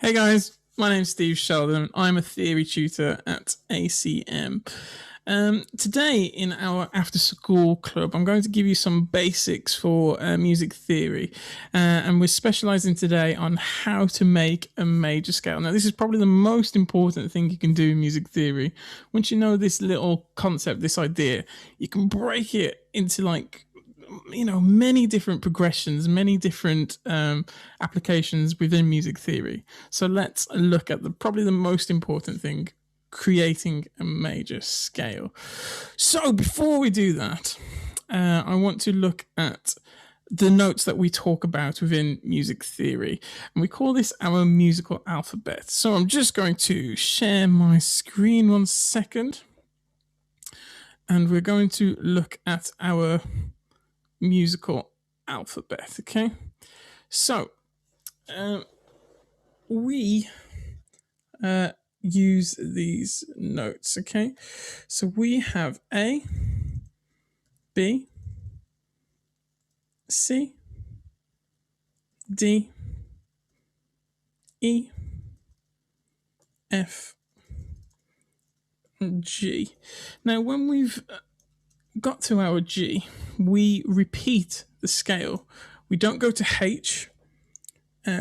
Hey guys, my name's Steve Sheldon. I'm a theory tutor at ACM. Today in our after school club, I'm going to give you some basics for music theory. And we're specializing today on how to make a major scale. Now, this is probably the most important thing you can do in music theory. Once you know this little concept, this idea, you can break it into many different progressions, many different applications within music theory. So let's look at probably the most important thing, creating a major scale. So before we do that, I want to look at the notes that we talk about within music theory, and we call this our musical alphabet. So I'm just going to share my screen 1 second, and we're going to look at our musical alphabet. Okay, so we use these notes. Okay, so we have A, B, C, D, E, F, and G. Now when we've got to our G, we repeat the scale. We don't go to H,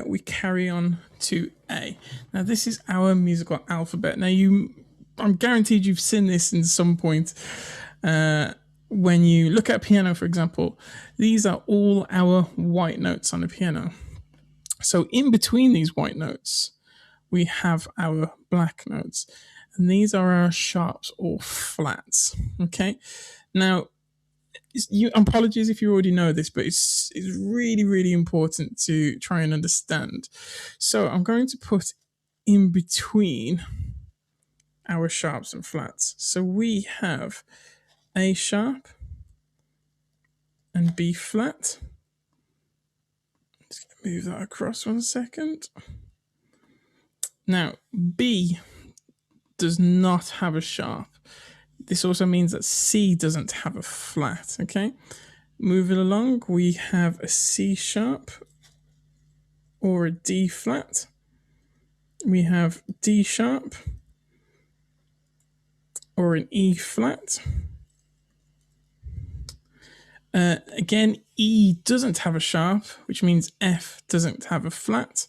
we carry on to A. Now this is our musical alphabet. Now I'm guaranteed you've seen this in some point. When you look at a piano, for example, these are all our white notes on the piano. So in between these white notes, we have our black notes, and these are our sharps or flats. Okay, now apologies if you already know this, but it's really, really important to try and understand. So I'm going to put in between our sharps and flats. So we have A sharp and B flat. Just move that across 1 second. Now, B does not have a sharp. This also means that C doesn't have a flat, okay? Moving along, we have a C sharp or a D flat. We have D sharp or an E flat. Again, E doesn't have a sharp, which means F doesn't have a flat.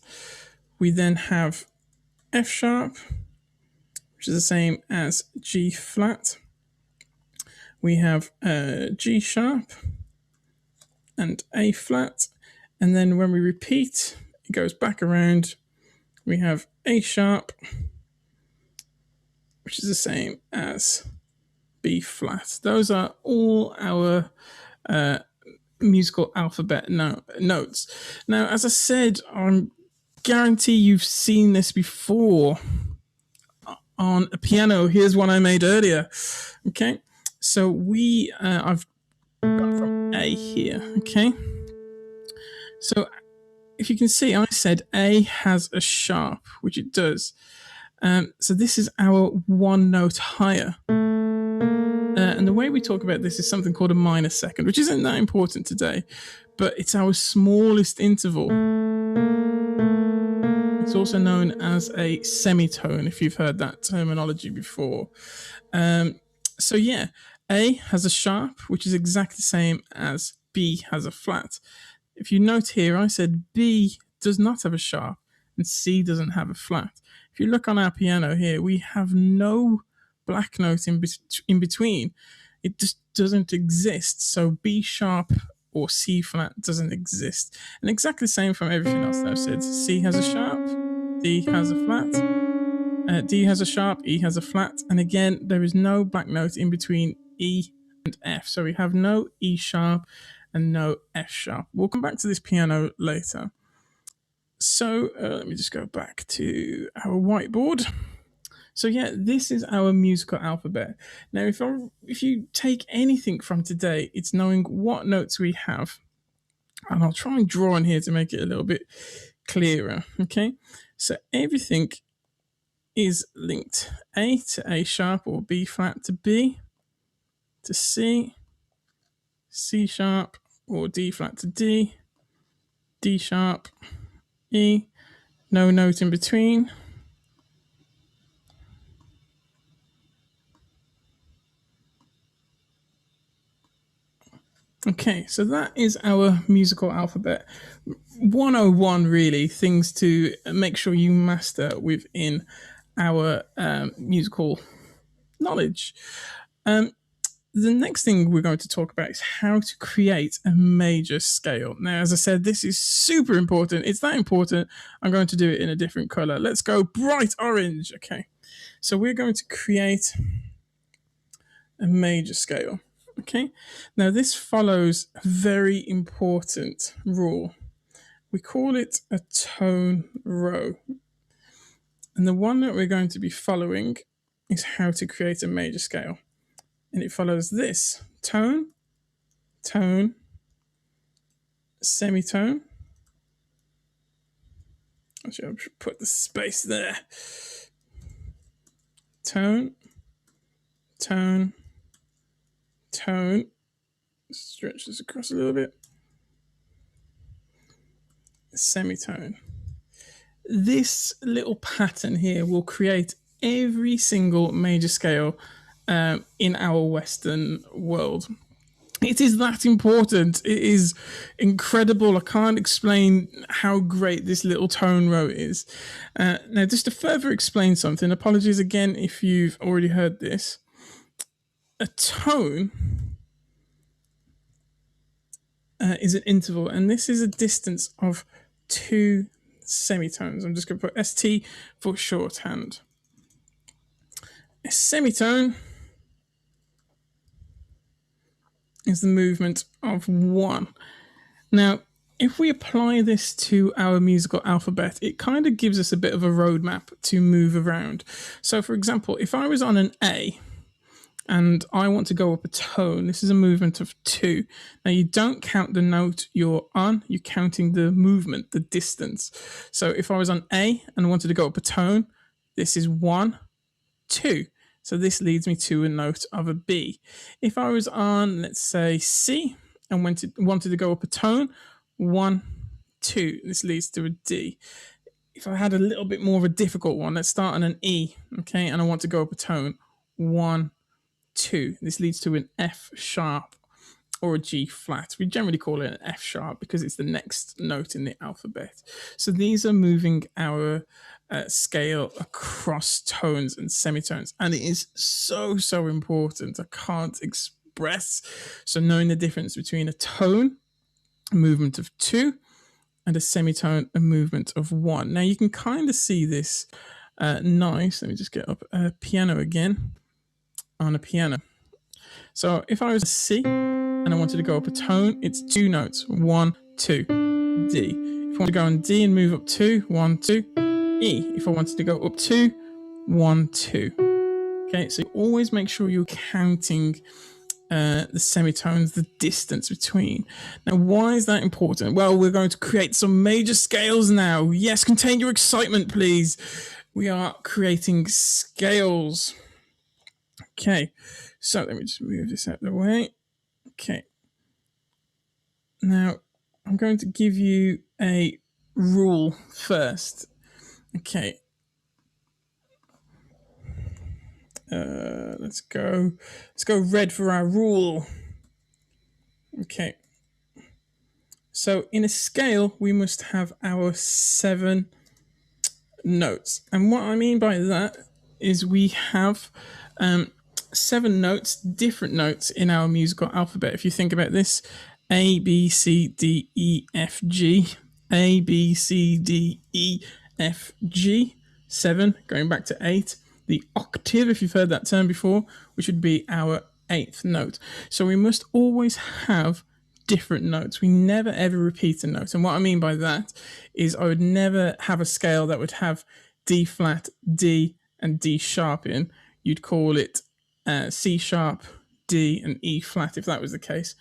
We then have F sharp, which is the same as G flat. We have G sharp and A flat. And then when we repeat, it goes back around. We have A sharp, which is the same as B flat. Those are all our musical alphabet notes. Now, as I said, I guarantee you've seen this before on a piano. Here's one I made earlier. Okay, so I've gone from A here. Okay, so if you can see, I said A has a sharp, which it does. So this is our 1 note higher. And the way we talk about this is something called a minor second, which isn't that important today, but it's our smallest interval. It's also known as a semitone, if you've heard that terminology before. So yeah, A has a sharp, which is exactly the same as B has a flat. If you note here, I said B does not have a sharp and C doesn't have a flat. If you look on our piano here, we have no black note in between. It just doesn't exist. So B sharp or C flat doesn't exist. And exactly the same from everything else that I've said. C has a sharp, D has a flat, D has a sharp, E has a flat. And again, there is no black note in between E and F. So we have no E sharp and no F sharp. We'll come back to this piano later. So let me just go back to our whiteboard. So yeah, this is our musical alphabet. Now, if you take anything from today, it's knowing what notes we have. And I'll try and draw in here to make it a little bit clearer. Okay, so everything is linked. A to A sharp or B flat to B, to C, C sharp or D flat to D, D sharp, E, No note in between. Okay, so that is our musical alphabet. 101, really, things to make sure you master within our musical knowledge. The next thing we're going to talk about is how to create a major scale. Now, as I said, this is super important. It's that important, I'm going to do it in a different color. Let's go bright orange. Okay, so we're going to create a major scale. Okay, now this follows a very important rule. We call it a tone row. And the one that we're going to be following is how to create a major scale. And it follows this: tone, tone, semitone. Actually, I should put the space there. Tone, tone, tone. Stretch this across a little bit. Semitone. This little pattern here will create every single major scale in our Western world. It is that important. It is incredible. I can't explain how great this little tone row is. Now, just to further explain something, apologies again if you've already heard this. A tone is an interval, and this is a distance of two semitones. I'm just going to put ST for shorthand. A semitone is the movement of one. Now, if we apply this to our musical alphabet, it kind of gives us a bit of a roadmap to move around. So, for example, if I was on an A and I want to go up a tone, this is a movement of two. Now, you don't count the note you're on, you're counting the movement, the distance. So, if I was on A and wanted to go up a tone, this is 1, 2. So this leads me to a note of a B. If I was on, let's say, C and wanted to go up a tone, 1, 2. This leads to a D. If I had a little bit more of a difficult one, let's start on an E, okay, and I want to go up a tone, 1, 2. This leads to an F sharp or a G flat. We generally call it an F sharp because it's the next note in the alphabet. So these are moving our scale across tones and semitones, and it is so important. I can't express. So knowing the difference between a tone, a movement of 2, and a semitone, a movement of 1. Now you can kind of see this nice. Let me just get up a piano again on a piano. So if I was a C and I wanted to go up a tone, it's 2 notes, 1, 2, D. If I want to go on D and move up 2, 1, 2, E. If I wanted to go up 2, 1, 2. Okay, so always make sure you're counting the semitones, the distance between. Now, why is that important? Well, we're going to create some major scales now. Yes, contain your excitement, please. We are creating scales. Okay, so let me just move this out of the way. Okay. Now, I'm going to give you a rule first. Okay. Let's go red for our rule. Okay. So in a scale, we must have our 7 notes. And what I mean by that is we have 7 notes, different notes in our musical alphabet. If you think about this, A, B, C, D, E, F, G, A, B, C, D, E, F, G, 7, going back to 8. The octave, if you've heard that term before, which would be our 8th note. So we must always have different notes. We never ever repeat a note. And what I mean by that is I would never have a scale that would have D flat, D, and D sharp in. You'd call it C sharp, D, and E flat if that was the case.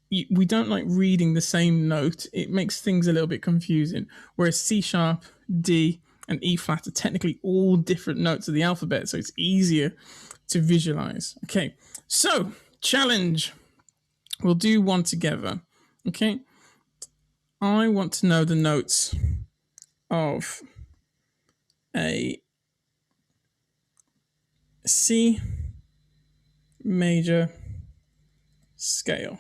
We don't like reading the same note. It makes things a little bit confusing. Whereas C sharp, D, and E flat are technically all different notes of the alphabet, so it's easier to visualize. Okay, so challenge. We'll do one together. Okay, I want to know the notes of a C major scale.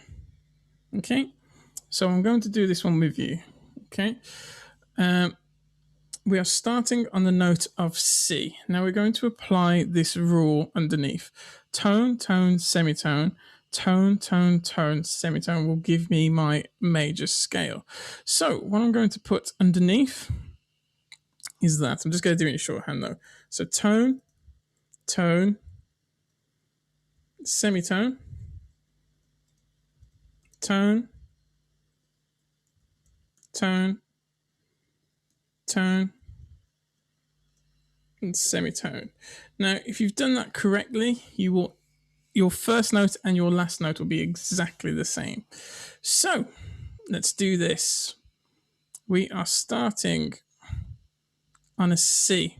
Okay, so I'm going to do this one with you. Okay, we are starting on the note of C. Now we're going to apply this rule underneath. Tone, tone, semitone, tone, tone, tone, semitone will give me my major scale. So what I'm going to put underneath is that. I'm just going to do it in shorthand though. So tone, tone, semitone, tone, tone, tone, and semitone. Now, if you've done that correctly, your first note and your last note will be exactly the same. So let's do this. We are starting on a C.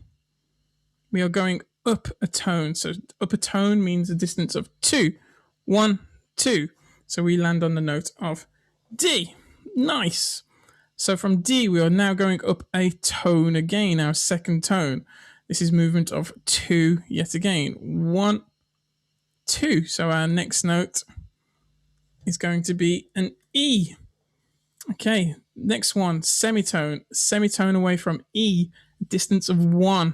We are going up a tone. So up a tone means a distance of 2. 1, 2. So we land on the note of D. Nice. So from D, we are now going up a tone again, our second tone. This is movement of 2 yet again. 1, 2. So our next note is going to be an E. Okay, next one, semitone. Semitone away from E, distance of 1.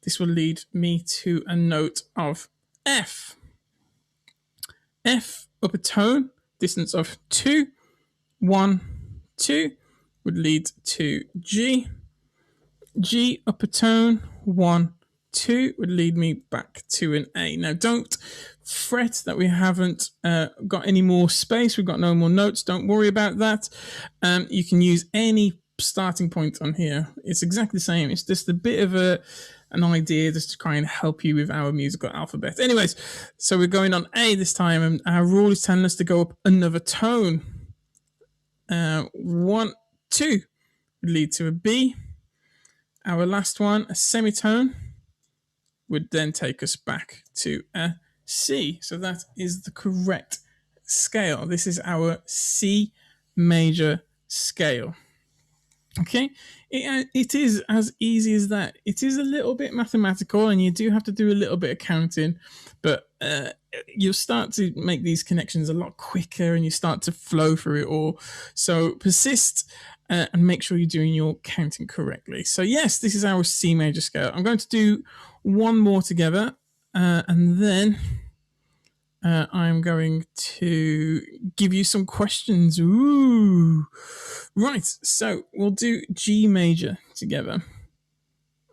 This will lead me to a note of F. F, up a tone, distance of 2. 1, 2 would lead to G. G, up a tone, 1, 2 would lead me back to an A. Now, don't fret that we haven't got any more space. We've got no more notes. Don't worry about that. You can use any starting point on here. It's exactly the same. It's just a bit of an idea just to try and help you with our musical alphabet. Anyways, so we're going on A this time, and our rule is telling us to go up another tone. 1, 2 would lead to a B. Our last one, a semitone, would then take us back to a C. So that is the correct scale. This is our C major scale. Okay, it is as easy as that. It is a little bit mathematical, and you do have to do a little bit of counting, but you'll start to make these connections a lot quicker, and you start to flow through it all. So persist and make sure you're doing your counting correctly. So yes, this is our C major scale. I'm going to do one more together, and then I'm going to give you some questions. Ooh. Right, so we'll do G major together.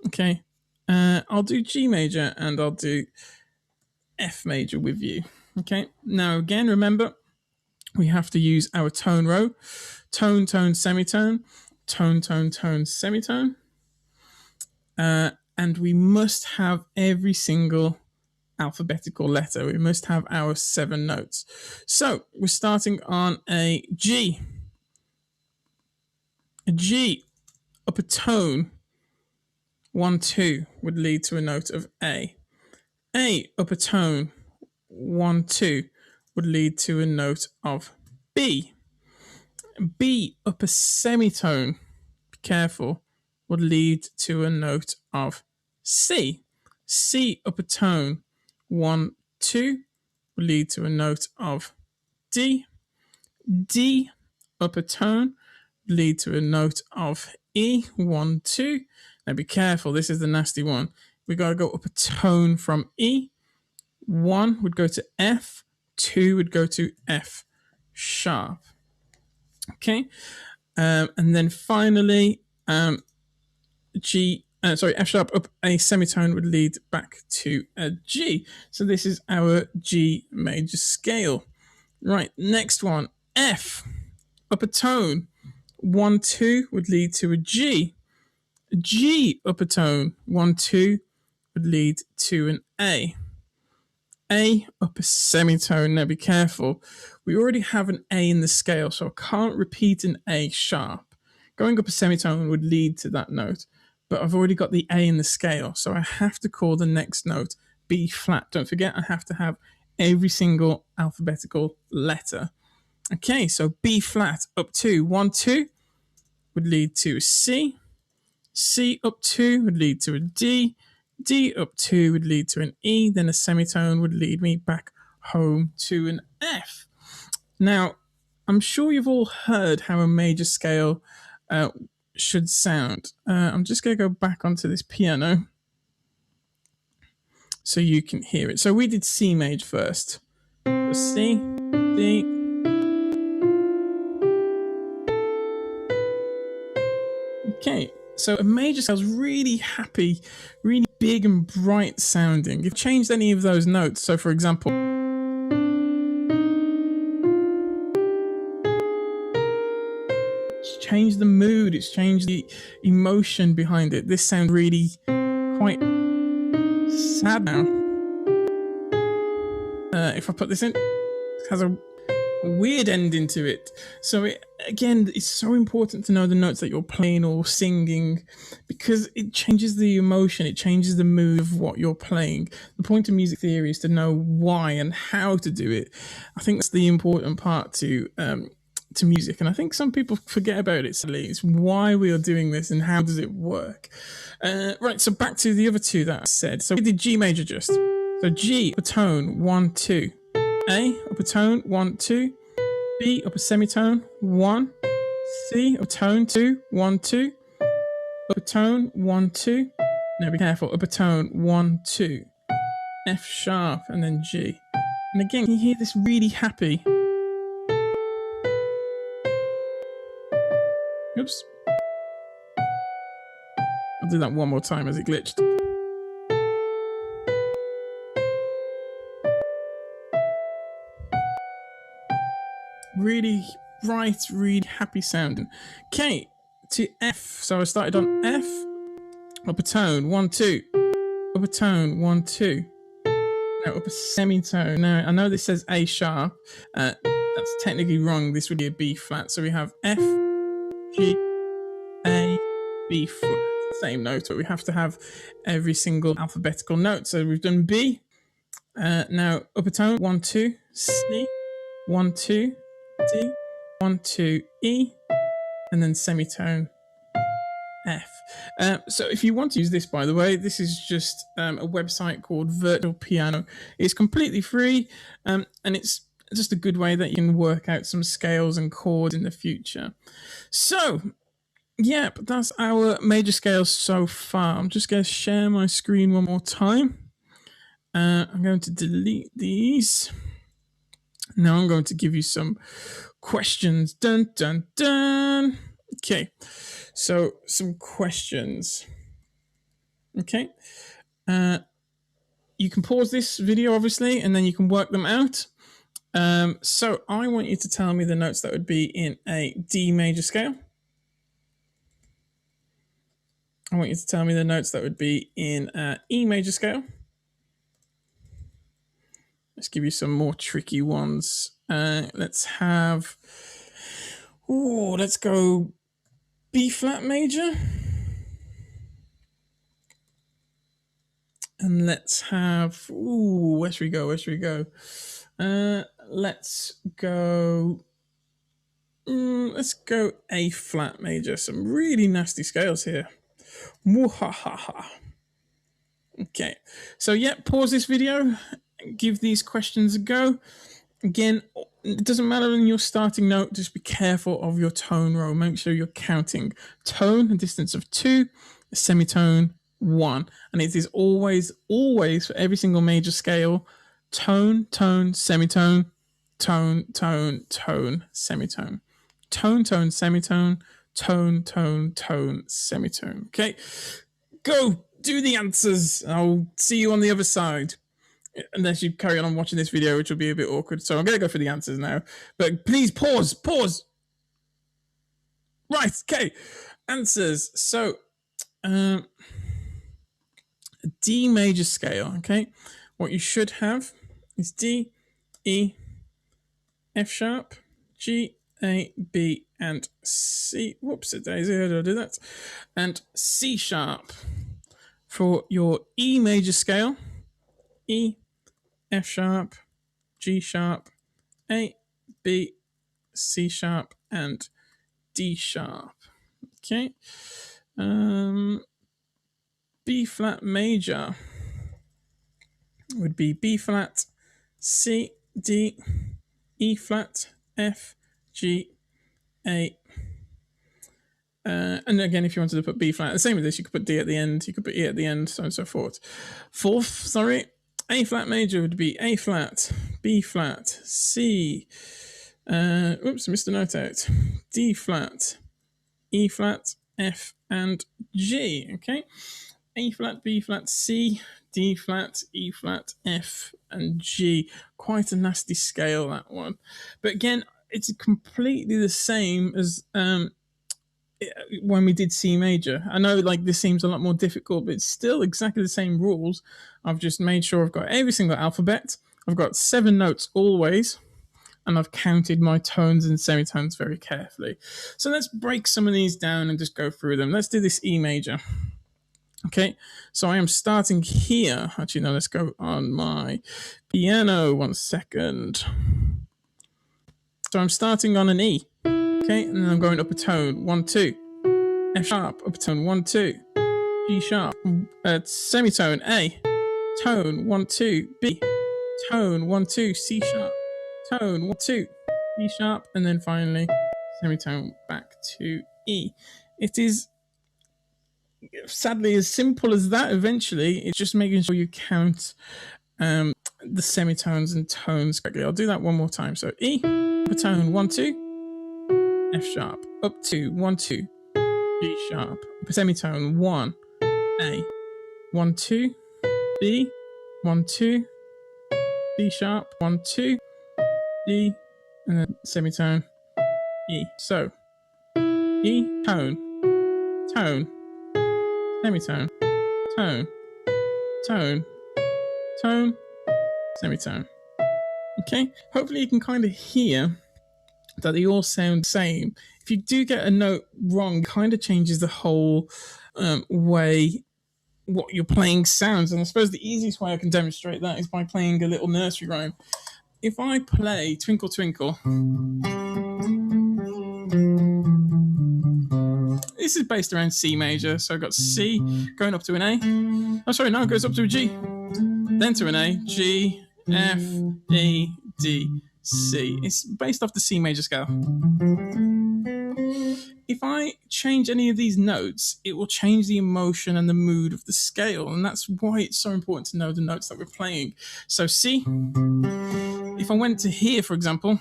Okay, I'll do G major and I'll do F major with you. Okay, now again, remember, we have to use our tone row. Tone, tone, semitone. Tone, tone, tone, semitone. And we must have every single alphabetical letter. We must have our 7 notes. So we're starting on a G. A G, up a tone, 1, 2 would lead to a note of A. A, up a tone, 1, 2 would lead to a note of B. B, up a semitone, be careful, would lead to a note of C. C, up a tone, 1, 2 would lead to a note of D. D, up a tone, would lead to a note of E. 1, 2. Now be careful, this is the nasty one. We got to go up a tone from E. 1 would go to F. 2 would go to F sharp. Okay, and then finally, F sharp up a semitone would lead back to a G. So this is our G major scale. Right, next one, F, up a tone, 1, 2 would lead to a G. A G, up a tone, 1, 2 would lead to an A. A, up a semitone. Now be careful. We already have an A in the scale, so I can't repeat an A sharp. Going up a semitone would lead to that note, but I've already got the A in the scale, so I have to call the next note B flat. Don't forget, I have to have every single alphabetical letter. Okay, so B flat up to 1, 2 would lead to C. C up 2 would lead to a D. D up 2 would lead to an E. Then a semitone would lead me back home to an F. Now, I'm sure you've all heard how a major scale should sound. I'm just going to go back onto this piano so you can hear it. So we did C major first. So C, D. Okay, so a major scale is really happy, really big and bright sounding. If you changed any of those notes, so for example, it's changed the mood, it's changed the emotion behind it. This sounds really quite sad now. If I put this in, it has a weird ending to it. So again, it's so important to know the notes that you're playing or singing, because it changes the emotion, it changes the mood of what you're playing. The point of music theory is to know why and how to do it. I think that's the important part to music, and I think some people forget about it. Sadly, it's why we are doing this and how does it work. Right, so back to the other two that I said. So we did G major just. So G, upper tone, 1, 2. A, upper tone, 1, 2. B, upper semitone, 1. C, upper tone, 2, 1, 2. Upper tone, 1, 2. Now be careful, upper tone, 1, 2. F sharp, and then G. And again, you hear this really happy. Oops. I'll do that one more time as it glitched. Really bright, really happy sounding. Okay, to F. So I started on F, upper tone, 1, 2. Upper tone, 1, 2. Now upper semitone. Now I know this says A sharp. That's technically wrong. This would be a B flat. So we have F, G, A, B flat. Same note, but we have to have every single alphabetical note. So we've done B. Now upper tone, 1, 2. C, 1, 2. D, 1, 2, E, and then semitone F. So if you want to use this, by the way, this is just a website called Virtual Piano. It's completely free, and it's just a good way that you can work out some scales and chords in the future. So, yeah, but that's our major scales so far. I'm just going to share my screen one more time. I'm going to delete these. Now I'm going to give you some questions. Dun, dun, dun. Okay, so some questions. Okay. You can pause this video, obviously, and then you can work them out. So I want you to tell me the notes that would be in a D major scale. I want you to tell me the notes that would be in an E major scale. Let's give you some more tricky ones. Let's go B flat major. And let's have, where should we go? Let's go A flat major. Some really nasty scales here. Okay, so yeah, pause this video, give these questions a go. Again, it doesn't matter in your starting note, just be careful of your tone row. Make sure you're counting tone, a distance of 2, a semitone, 1. And it is always for every single major scale, tone, tone, semitone, tone, tone, tone, semitone. Tone, tone, semitone, tone, tone, tone, semitone. Okay, go do the answers. I'll see you on the other side. Unless you carry on watching this video, which will be a bit awkward. So I'm going to go for the answers now. But please pause. Right, okay. Answers. So, D major scale, okay? What you should have is D, E, F sharp, G, A, B, and C. Whoops, a daisy, how do I do that? And C sharp. For your E major scale, E, F sharp, G sharp, A, B, C sharp, and D sharp. Okay. B flat major would be B flat, C, D, E flat, F, G, A. And again, if you wanted to put B flat, the same with this, you could put D at the end, you could put E at the end, so on and so forth. Fourth, A flat major would be A flat, B flat, C, oops, missed a note out, D flat, E flat, F, and G. Okay, A flat, B flat, C, D flat, E flat, F, and G. Quite a nasty scale, that one. But again, it's completely the same as when we did C major. I know like this seems a lot more difficult, but it's still exactly the same rules. I've just made sure I've got every single alphabet. I've got 7 notes always, and I've counted my tones and semitones very carefully. So let's break some of these down and just go through them. Let's do this E major. Okay, so I am starting here. Actually, no, let's go on my piano. 1 second. So I'm starting on an E. Okay, and then I'm going up a tone. 1, 2. F sharp, up a tone. 1, 2. G sharp, semitone. A. Tone. 1, 2. B. Tone. 1, 2. C sharp. Tone. 1, 2. B sharp, and then finally semitone back to E. It is sadly as simple as that. Eventually, it's just making sure you count the semitones and tones correctly. I'll do that one more time. So E, up a tone. 1, 2. F sharp, up 2. 1, 2. G sharp, up a semitone. 1. A. 1, 2. B. 1, 2. B sharp. 1, 2. D, and then semitone. E. So E, tone, tone, semitone, tone, tone, tone, semitone. Okay, hopefully you can kind of hear that they all sound the same. If you do get a note wrong, it kind of changes the whole way what you're playing sounds. And I suppose the easiest way I can demonstrate that is by playing a little nursery rhyme. If I play Twinkle Twinkle, this is based around C major, so I've got C going up to an A. Oh, sorry, no, it goes up to a G, then to an A, G, F, E, D, C. It's based off the C major scale. If I change any of these notes, it will change the emotion and the mood of the scale, and that's why it's so important to know the notes that we're playing. So C, if I went to here, for example,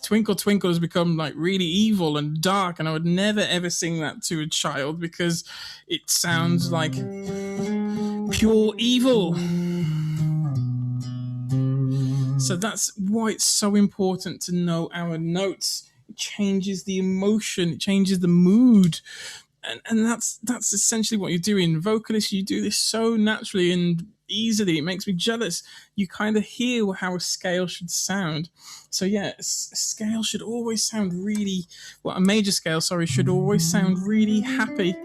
Twinkle Twinkle has become like really evil and dark, and I would never ever sing that to a child because it sounds like pure evil. So that's why it's so important to know our notes. It changes the emotion, it changes the mood. And that's essentially what you're doing. Vocalists, you do this so naturally and easily. It makes me jealous. You kind of hear how a scale should sound. So yeah, a scale should always sound really, well, a major scale, sorry, should always sound really happy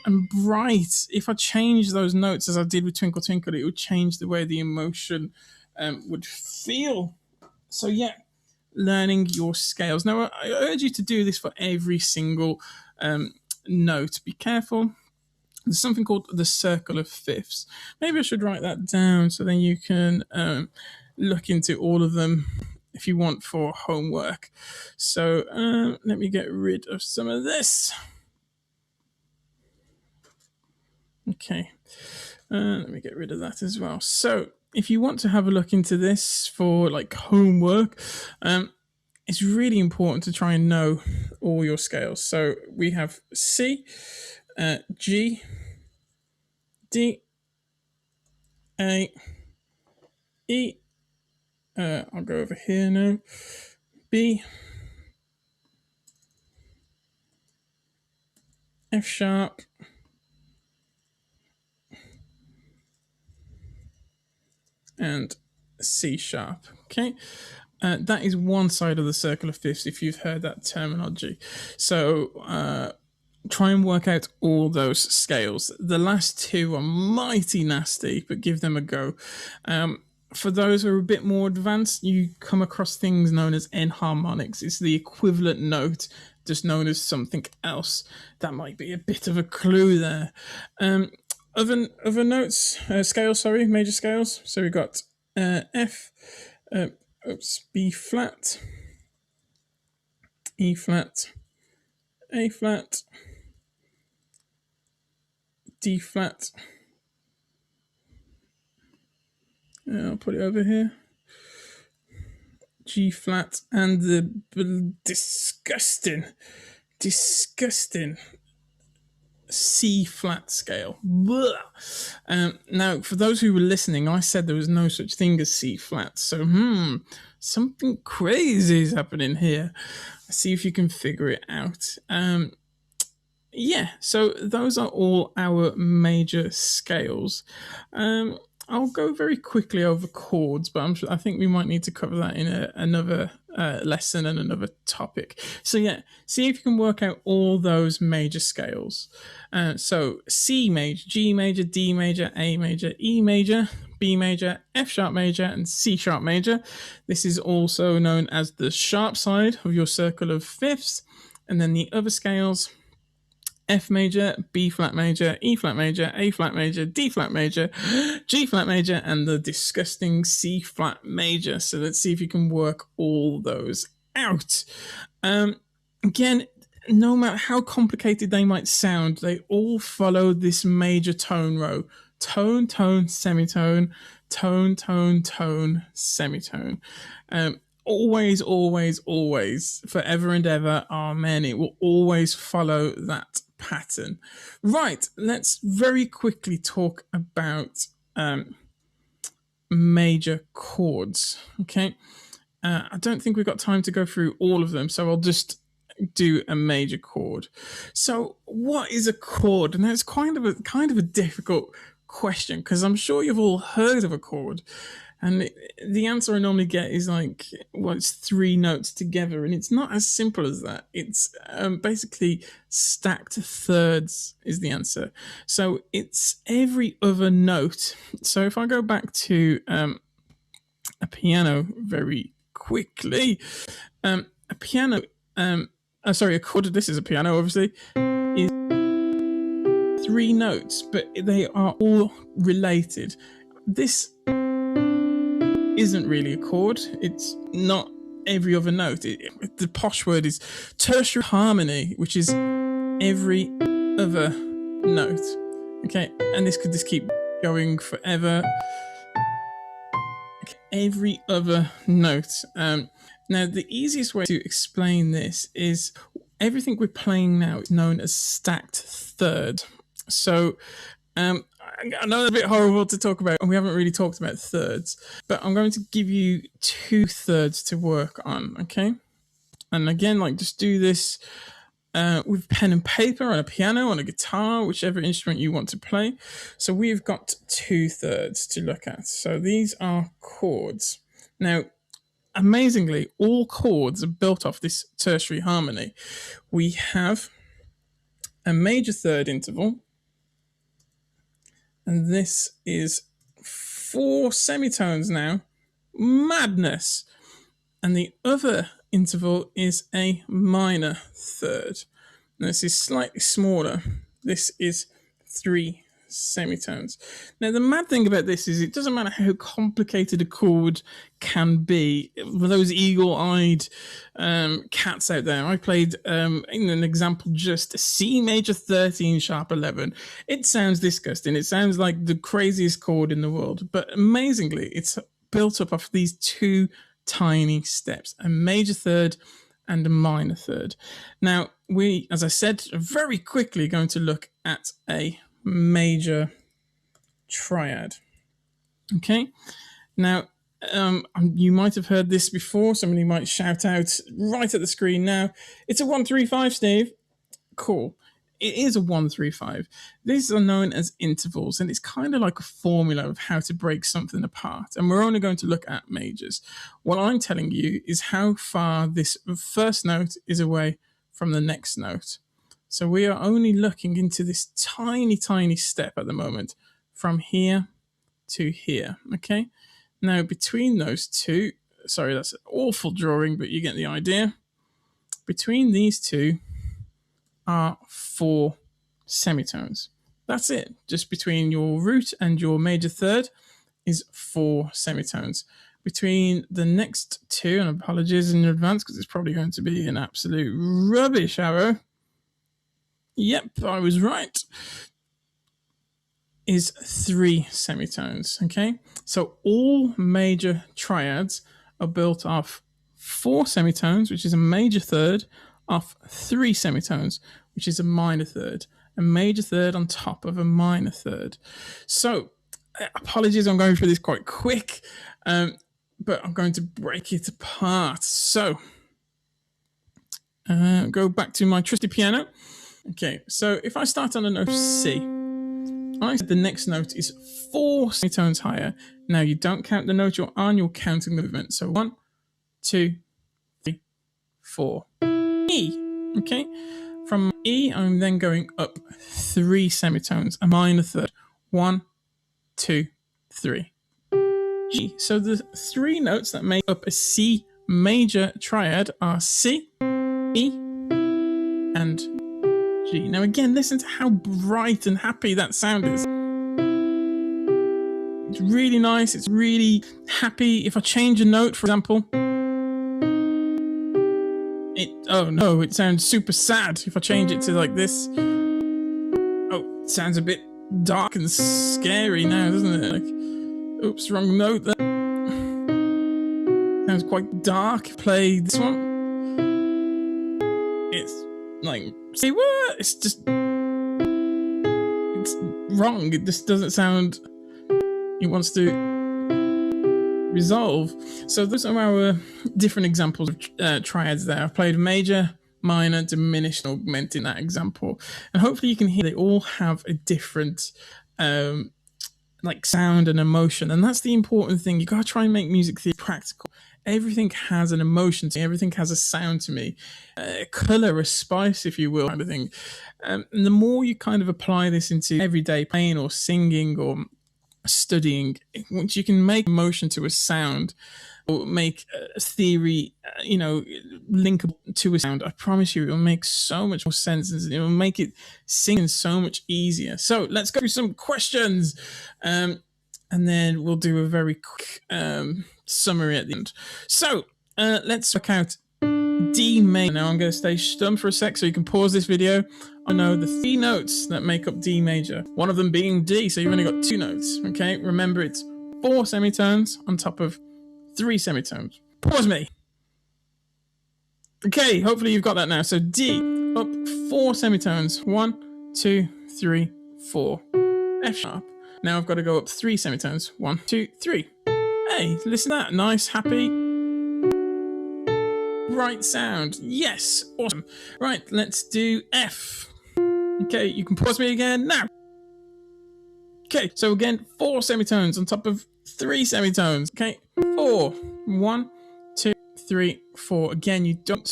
and bright. If I change those notes as I did with Twinkle Twinkle, it would change the way the emotion would feel. So yeah, learning your scales. Now, I urge you to do this for every single note. Be careful. There's something called the circle of fifths. Maybe I should write that down so then you can look into all of them if you want for homework. So let me get rid of some of this. Okay, let me get rid of that as well. So if you want to have a look into this for like homework, it's really important to try and know all your scales. So we have C, G, D, A, E, I'll go over here now, B, F sharp, and C sharp. Okay, that is one side of the circle of fifths if you've heard that terminology. So try and work out all those scales. The last two are mighty nasty, but give them a go. For those who are a bit more advanced, you come across things known as enharmonics. It's the equivalent note, just known as something else. That might be a bit of a clue there. Other notes, scales, sorry, major scales. So we got F, B flat, E flat, A flat, D flat. I'll put it over here. G flat and the disgusting C flat scale. Now, for those who were listening, I said there was no such thing as C flat. So, something crazy is happening here. See if you can figure it out. Yeah, so those are all our major scales. I'll go very quickly over chords, but I think we might need to cover that in another lesson and another topic. So yeah, see if you can work out all those major scales. So C major, G major, D major, A major, E major, B major, F sharp major, and C sharp major. This is also known as the sharp side of your circle of fifths. And then the other scales: F major, B flat major, E flat major, A flat major, D flat major, G flat major, and the disgusting C flat major. So let's see if you can work all those out. Again, no matter how complicated they might sound, they all follow this major tone row: tone, tone, semitone, tone, tone, tone, semitone. Always, always, always, forever and ever, amen. It will always follow that pattern. Right, let's very quickly talk about major chords. Okay, I don't think we've got time to go through all of them, so I'll just do a major chord. So, what is a chord? And that's kind of a difficult question, because I'm sure you've all heard of a chord. And the answer I normally get is like, well, it's three notes together. And it's not as simple as that. It's basically stacked thirds is the answer. So it's every other note. So if I go back to a piano very quickly, a piano, a chord, this is a piano, obviously, is three notes, but they are all related. This isn't really a chord. It's not every other note. The posh word is tertiary harmony, which is every other note. Okay, and this could just keep going forever. Okay, every other note. Now, the easiest way to explain this is everything we're playing now is known as stacked third. So, I know it's a bit horrible to talk about, and we haven't really talked about thirds, but I'm going to give you 2/3 to work on, okay? And again, like, just do this with pen and paper, on a piano, on a guitar, whichever instrument you want to play. So we've got 2/3 to look at. So these are chords. Now, amazingly, all chords are built off this tertiary harmony. We have a major third interval, and this is 4 semitones now. Madness. And the other interval is a minor third. And this is slightly smaller. This is 3 semitones. Now, the mad thing about this is it doesn't matter how complicated a chord can be. For those eagle-eyed cats out there, I played, in an example, just C major 13 sharp 11. It sounds disgusting. It sounds like the craziest chord in the world. But amazingly, it's built up of these two tiny steps: a major third and a minor third. Now, we, as I said, are very quickly going to look at a major triad. Okay, now you might have heard this before. Somebody might shout out right at the screen now, "It's a 1-3-5, Steve." Cool. It is a 1-3-5. These are known as intervals, and it's kind of like a formula of how to break something apart. And we're only going to look at majors. What I'm telling you is how far this first note is away from the next note. So we are only looking into this tiny, tiny step at the moment, from here to here. Okay. Now, between those two, sorry, that's an awful drawing, but you get the idea. Between these two are 4 semitones. That's it. Just between your root and your major third is 4 semitones. Between the next two, and apologies in advance because it's probably going to be an absolute rubbish arrow. Yep, I was right. Is 3 semitones. Okay, so all major triads are built off 4 semitones, which is a major third, off 3 semitones, which is a minor third. A major third on top of a minor third. So, apologies, I'm going through this quite quick, but I'm going to break it apart. So, go back to my trusty piano. Okay, so if I start on a note C, I said the next note is 4 semitones higher. Now you don't count the note you're on, you're counting the movement. So 1, 2, 3, 4. E. Okay. From E, I'm then going up 3 semitones, a minor third. 1, 2, 3. G. So the 3 notes that make up a C major triad are C, E, and G. Now again, listen to how bright and happy that sound is. It's really nice. It's really happy. If I change a note, for example, oh no, it sounds super sad. If I change it to like this, oh, it sounds a bit dark and scary now, doesn't it? Like, oops, wrong note there. Sounds quite dark. Play this one. It's like, say what? It's just, it's wrong. It just doesn't sound, it wants to resolve. So those are our different examples of triads there. I've played major, minor, diminished, and augmented in that example. And hopefully you can hear they all have a different like sound and emotion. And that's the important thing. You got to try and make music theory practical. Everything has an emotion to me. Everything has a sound to me. A colour, a spice, if you will, kind of thing. And the more you kind of apply this into everyday playing or singing or studying, once you can make emotion to a sound or make a theory, linkable to a sound, I promise you it will make so much more sense and it will make it singing so much easier. So let's go through some questions and then we'll do a very quick summary at the end. So let's work out D major. Now I'm going to stay stum for a sec so you can pause this video. I know the 3 notes that make up D major, one of them being D, so you've only got 2 notes. Okay, remember it's 4 semitones on top of 3 semitones. Pause me. Okay, hopefully you've got that now. So D, up 4 semitones. 1, 2, 3, 4. F sharp. Now I've got to go up 3 semitones. 1, 2, 3. Hey, listen to that. Nice, happy, bright sound. Yes, awesome. Right, let's do F. Okay, you can pause me again now. Okay, so again, 4 semitones on top of 3 semitones. Okay, 4. 1, 2, 3, 4. Again, you don't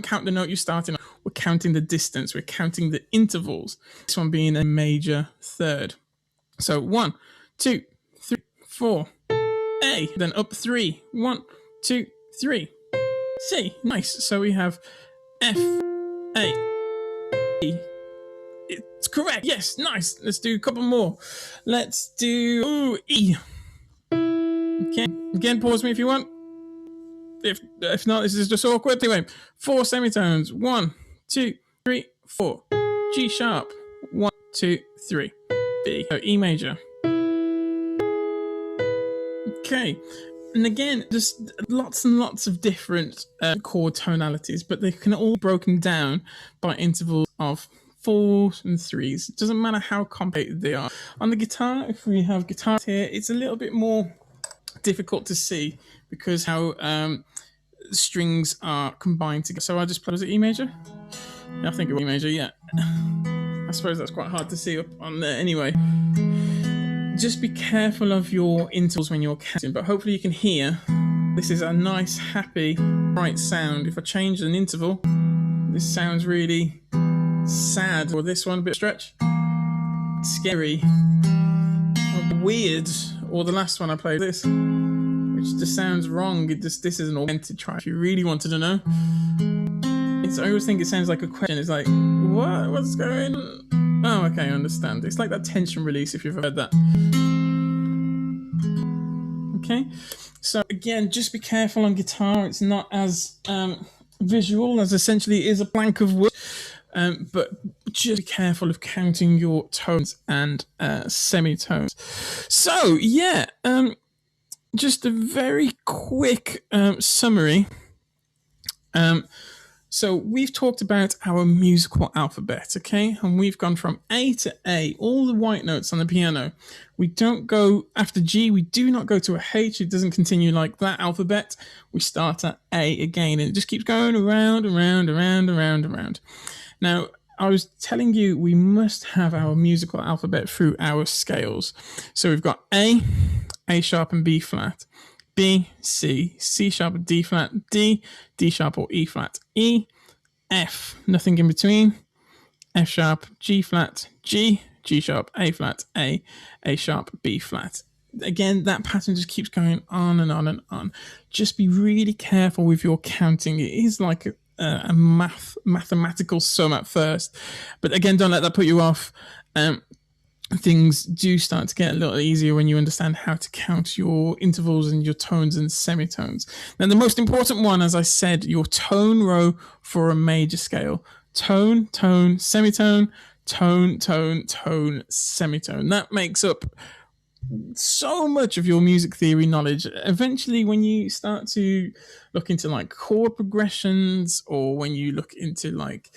count the note you're starting on. We're counting the distance. We're counting the intervals. This one being a major third. So 1, 2, 3, 4. A. Then up 3. 1, 2, 3. C. Nice. So we have F, A, E. It's correct. Yes, nice. Let's do a couple more. Let's do E. Okay. Again, pause me if you want. If not, this is just awkward. Anyway, 4 semitones. 1, 2, 3, 4. G sharp. 1, 2, 3. B. So E major. Okay. And again, just lots and lots of different chord tonalities, but they can all be broken down by intervals of 4s and 3s. It doesn't matter how complicated they are. On the guitar, if we have guitars here, it's a little bit more difficult to see because how strings are combined together. So I just play, was it E major? Yeah, I think it was E major, yeah. I suppose that's quite hard to see up on there anyway. Just be careful of your intervals when you're counting, but hopefully you can hear. This is a nice, happy, bright sound. If I change an interval, this sounds really sad. Or this one, a bit stretch. Scary. Or weird. or the last one I played, this, which just sounds wrong. This is an augmented track. If you really wanted to know, I always think it sounds like a question. It's like, what's going on? Oh, okay, I understand. It's like that tension release, if you've heard that. Okay, so again, just be careful on guitar. It's not as visual as essentially it is a plank of wood. But just be careful of counting your tones and semitones. So yeah, just a very quick summary. So we've talked about our musical alphabet, okay? And we've gone from A to A, all the white notes on the piano. We don't go after G, we do not go to a H. It doesn't continue like that alphabet. We start at A again, and it just keeps going around, around, around, around, around. Now, I was telling you we must have our musical alphabet through our scales. So we've got A sharp and B flat, B, C, C sharp, D flat, D, D sharp or E flat, E, F, nothing in between, F sharp, G flat, G, G sharp, A flat, A sharp, B flat. Again, that pattern just keeps going on and on and on. Just be really careful with your counting. It is like a mathematical sum at first, but again, don't let that put you off. Things do start to get a little easier when you understand how to count your intervals and your tones and semitones. Now, the most important one, as I said, your tone row for a major scale. Tone, tone, semitone, tone, tone, tone, semitone. That makes up so much of your music theory knowledge. Eventually, when you start to look into like chord progressions, or when you look into like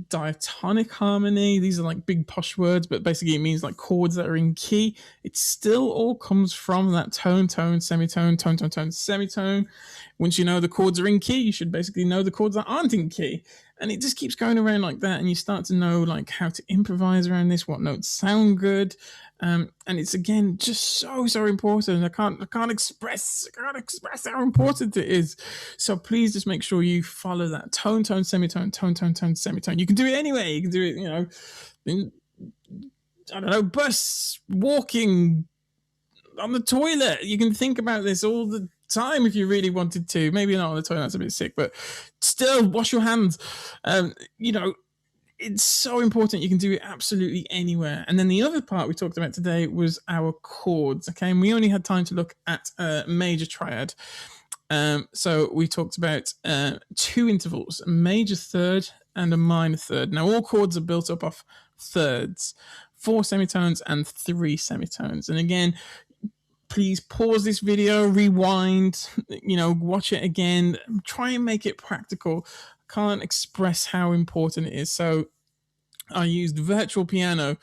diatonic harmony, these are like big posh words, but basically it means like chords that are in key. It still all comes from that tone, tone, semitone, tone, tone, tone, semitone. Once you know the chords are in key, you should basically know the chords that aren't in key. And it just keeps going around like that, and you start to know like how to improvise around this, what notes sound good. And it's again just so important. I can't express how important it is. So please just make sure you follow that tone, tone, semitone, tone, tone, tone, semitone. You can do it anyway. You can do it, in, I don't know, bus, walking, on the toilet. You can think about this all the time if you really wanted to. Maybe not on the toilet, that's a bit sick, but still wash your hands. It's so important. You can do it absolutely anywhere. And then the other part we talked about today was our chords. Okay, and we only had time to look at a major triad. So we talked about two intervals, a major third and a minor third. Now all chords are built up of thirds, 4 semitones and 3 semitones. And again, please pause this video, rewind, watch it again, try and make it practical. I can't express how important it is. So I used Virtual Piano,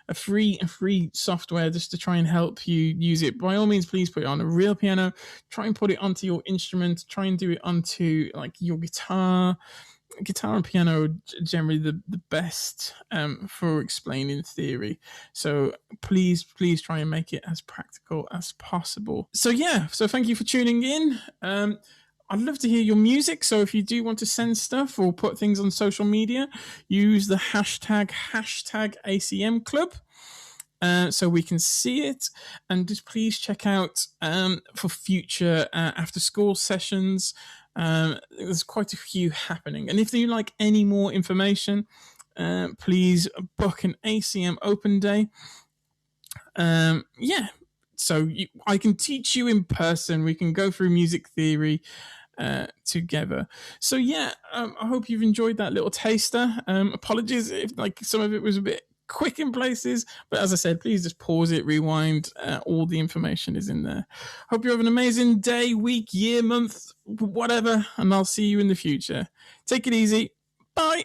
a free software, just to try and help you use it. By all means, please put it on a real piano. Try and put it onto your instrument. Try and do it onto like your guitar. Guitar and piano are generally the best for explaining theory. So please try and make it as practical as possible. So thank you for tuning in. I'd love to hear your music. So if you do want to send stuff or put things on social media, use the hashtag ACM Club. So we can see it, and just please check out for future after school sessions. There's quite a few happening, and if you like any more information, please book an ACM open day. So I can teach you in person. We can go through music theory together. So I hope you've enjoyed that little taster. Apologies if like some of it was a bit quick in places, but as I said, please just pause it, rewind. All the information is in there. Hope you have an amazing day, week, year, month, whatever, and I'll see you in the future. Take it easy. Bye.